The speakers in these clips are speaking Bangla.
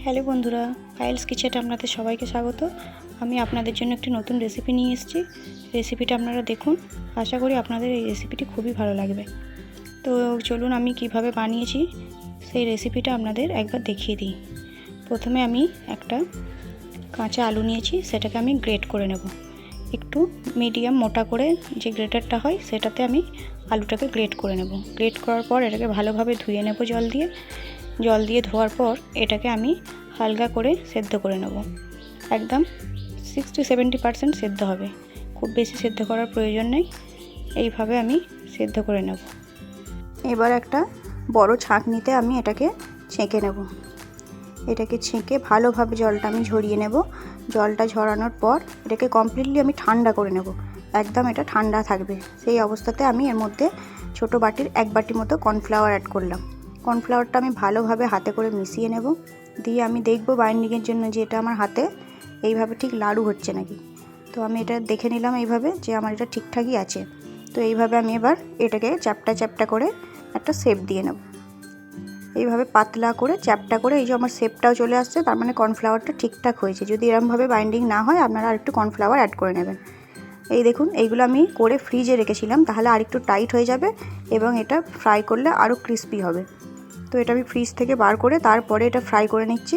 হ্যালো বন্ধুরা, পায়েলস কিচেনে আপনাদের সবাইকে স্বাগত। আমি আপনাদের জন্য একটি নতুন রেসিপি নিয়ে এসেছি। রেসিপিটা আপনারা দেখুন, আশা করি আপনাদের এই রেসিপিটি খুবই ভালো লাগবে। তো চলুন আমি কিভাবে বানিয়েছি সেই রেসিপিটা আপনাদের একবার দেখিয়ে দিই। প্রথমে আমি একটা কাঁচা আলু নিয়েছি, সেটাকে আমি গ্রেট করে নেব। একটু মিডিয়াম মোটা করে যে গ্রেটারটা হয় সেটাতে আমি আলুটাকে গ্রেট করে নেব। গ্রেট করার পর এটাকে ভালোভাবে ধুয়ে নেব জল দিয়ে ধোয়ার পর এটাকে আমি হালকা করে সেদ্ধ করে নেব। একদম 60-70% সেদ্ধ হবে, খুব বেশি সেদ্ধ করার প্রয়োজন নেই। এইভাবে আমি সেদ্ধ করে নেব। এবার একটা বড় ছাঁকনিতে আমি এটাকে ছেঁকে নেব। এটাকে ছেঁকে ভালোভাবে জলটা আমি ঝরিয়ে নেব। জলটা ঝরানোর পর এটাকে কমপ্লিটলি আমি ঠান্ডা করে নেব। একদম এটা ঠান্ডা থাকবে, সেই অবস্থাতে আমি এর মধ্যে ছোটো বাটির 1 বাটি মতো কর্নফ্লাওয়ার অ্যাড করলাম। কর্নফ্লাওয়ারটা আমি ভালোভাবে হাতে করে মিশিয়ে নেব। দিয়ে আমি দেখব বাইন্ডিংয়ের জন্য যে এটা আমার হাতে এইভাবে ঠিক লাড়ু হচ্ছে নাকি। তো আমি এটা দেখে নিলাম এইভাবে যে আমার এটা ঠিকঠাকই আছে। তো এইভাবে আমি এবার এটাকে চ্যাপটা করে একটা শেপ দিয়ে নেব। এইভাবে পাতলা করে চ্যাপটা করে, এই যে আমার শেপটাও চলে আসছে, তার মানে কর্নফ্লাওয়ারটা ঠিকঠাক হয়েছে। যদি এরকমভাবে বাইন্ডিং না হয় আপনারা আরেকটু কর্নফ্লাওয়ার অ্যাড করে নেবেন। এই দেখুন, এইগুলো আমি করে ফ্রিজে রেখেছিলাম, তাহলে আরেকটু টাইট হয়ে যাবে এবং এটা ফ্রাই করলে আরও ক্রিস্পি হবে। তো এটা আমি ফ্রিজ থেকে বার করে তারপরে এটা ফ্রাই করে নিচ্ছি।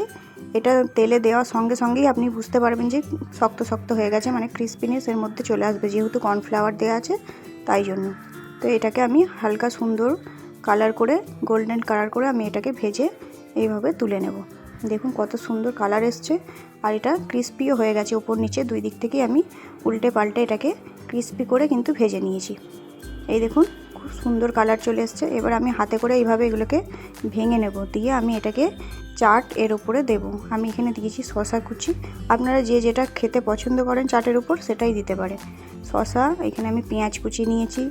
এটা তেলে দেওয়ার সঙ্গে সঙ্গেই আপনি বুঝতে পারবেন যে শক্ত শক্ত হয়ে গেছে, মানে ক্রিস্পিনেস এর মধ্যে চলে আসবে, যেহেতু কর্নফ্লাওয়ার দেওয়া আছে তাই জন্য। তো এটাকে আমি হালকা সুন্দর কালার করে, গোল্ডেন কালার করে আমি এটাকে ভেজে এইভাবে তুলে নেব। দেখুন কত সুন্দর কালার এসছে, আর এটা ক্রিস্পিও হয়ে গেছে ওপর নিচে দুই দিক থেকেই আমি উল্টে পাল্টে এটাকে ক্রিস্পি করে কিন্তু ভেজে নিয়েছি। এই দেখুন খুব সুন্দর কালার চলে এসছে। এবার আমি হাতে করে এইভাবে এগুলোকে ভেঙে নেব, দিয়ে আমি এটাকে চাট এর উপরে দেব। আমি এখানে দিয়েছি শসা কুচি, আপনারা যে যেটা খেতে পছন্দ করেন চাটের উপর সেটাই দিতে পারে। শসা, এখানে আমি পেঁয়াজ কুচি নিয়েছি,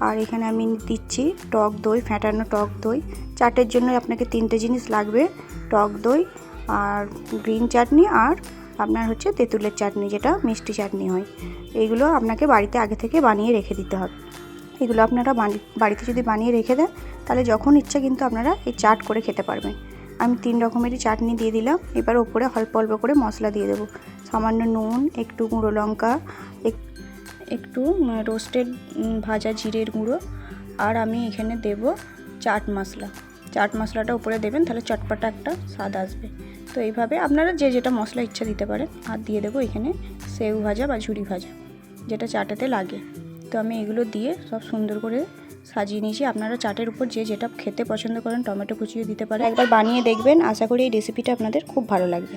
আর এখানে আমি দিচ্ছি টক দই, ফ্যাটানো টক দই। চাটের জন্য আপনাকে 3টে জিনিস লাগবে: টক দই, আর গ্রিন চাটনি, আর আপনার হচ্ছে তেঁতুলের চাটনি, যেটা মিষ্টি চাটনি হয়। এইগুলো আপনাকে বাড়িতে আগে থেকে বানিয়ে রেখে দিতে হবে। এগুলো আপনারা বাড়িতে যদি বানিয়ে রেখে দেন তাহলে যখন ইচ্ছা কিন্তু আপনারা এই চাট করে খেতে পারবেন। আমি 3 রকমেরই চাটনি দিয়ে দিলাম। এবার ওপরে অল্প অল্প করে মশলা দিয়ে দেবো। সামান্য নুন, একটু গুঁড়ো লঙ্কা, একটু রোস্টেড ভাজা জিরের গুঁড়ো, আর আমি এখানে দেব চাট মশলা। চাট মশলাটা উপরে দেবেন, তাহলে চটপটা একটা স্বাদ আসবে। তো এইভাবে আপনারা যে যেটা মশলা ইচ্ছা দিতে পারেন। আর দিয়ে দেবো এখানে সেউ ভাজা বা ঝুরি ভাজা, যেটা চাটেতে লাগে। তো আমি এগুলো দিয়ে সব সুন্দর করে সাজিয়ে নিয়েছি। আপনারা চাটের উপর যে যেটা খেতে পছন্দ করেন টমেটো কুচিও দিতে পারেন। একবার বানিয়ে দেখবেন, আশা করি এই রেসিপিটা আপনাদের খুব ভালো লাগবে।